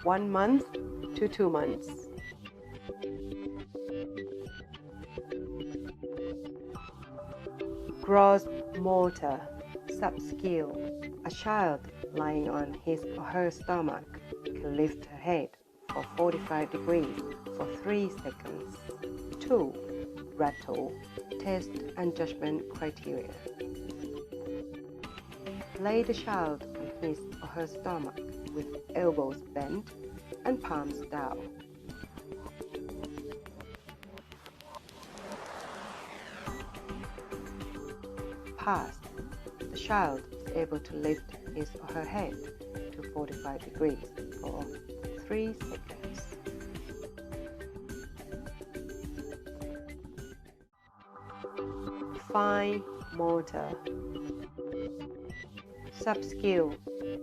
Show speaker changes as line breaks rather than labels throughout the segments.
1 month to 2 months. Gross motor sub-skill. A child lying on his or her stomach can lift her head for 45 degrees for 3 seconds. 2. Rattle. Test and judgment criteria. Lay the child on his or her stomach with elbows bent and palms down. Pass. The child is able to lift his or her head to 45 degrees for 3 seconds. Fine motor. Sub-skill.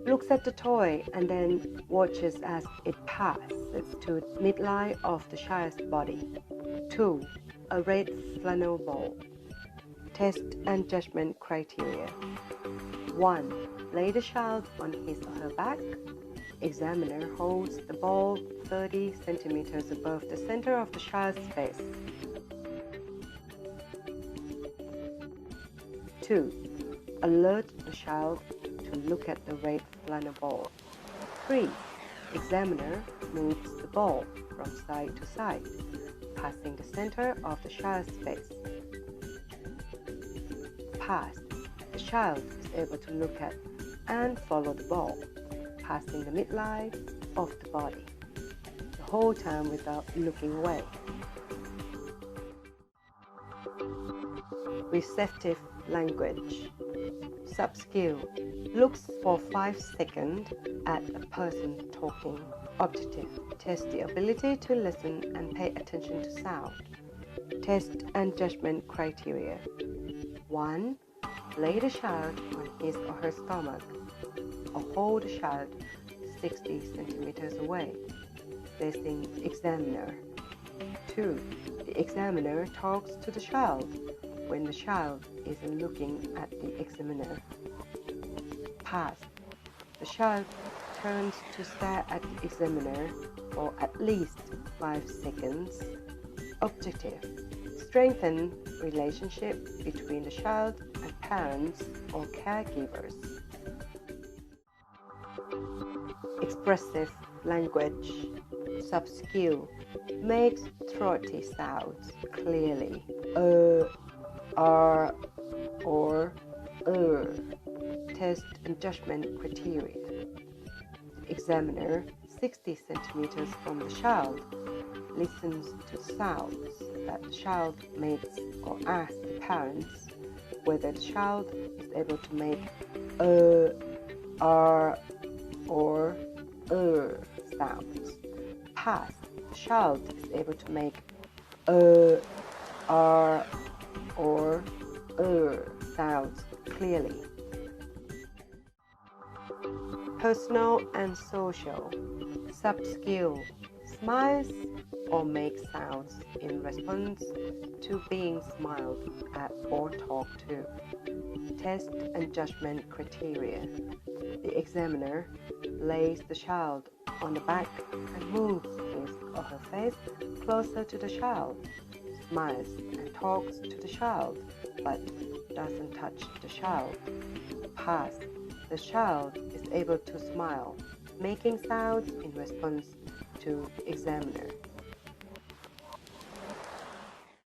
Looks at the toy and then watches as it passes to midline of the child's body. 2. A red flannel ball. Test and judgment criteria. 1. Lay the child on his or her back. Examiner holds the ball 30 centimeters above the center of the child's face. 2. Alert the child to look at the red flannel ball. 3. Examiner moves the ball from side to side, passing the center of the child's face. Pass. The child is able to look at and follow the ball, passing the midline of the body, the whole time without looking away. Receptive language. Sub-skill. Looks for 5 seconds at a person talking. Objective. Test the ability to listen and pay attention to sound. Test and judgment criteria. 1. Lay the child on his or her stomach or hold the child 60 centimeters away, facing the examiner. 2. The examiner talks to the child when the child isn't looking at the examiner. Pass. The child turns to stare at the examiner for at least 5 seconds. Objective. Strengthen relationship between the child and parents or caregivers. Expressive language. Sub-skill. Makes throaty sounds clearly. R, or, Test and judgment criteria. The examiner, 60 centimeters from the child, listens to the sounds that the child makes or asks the parents whether the child is able to make R, or sounds. Pass. The child is able to make R, or sounds clearly. Personal and social. Sub-skill. Smiles or makes sounds in response to being smiled at or talked to. Test and judgment criteria. The examiner lays the child on the back and moves his or her face closer to the child, smiles and talks to the child, but doesn't touch the child. Pass. The child is able to smile, making sounds in response to the examiner.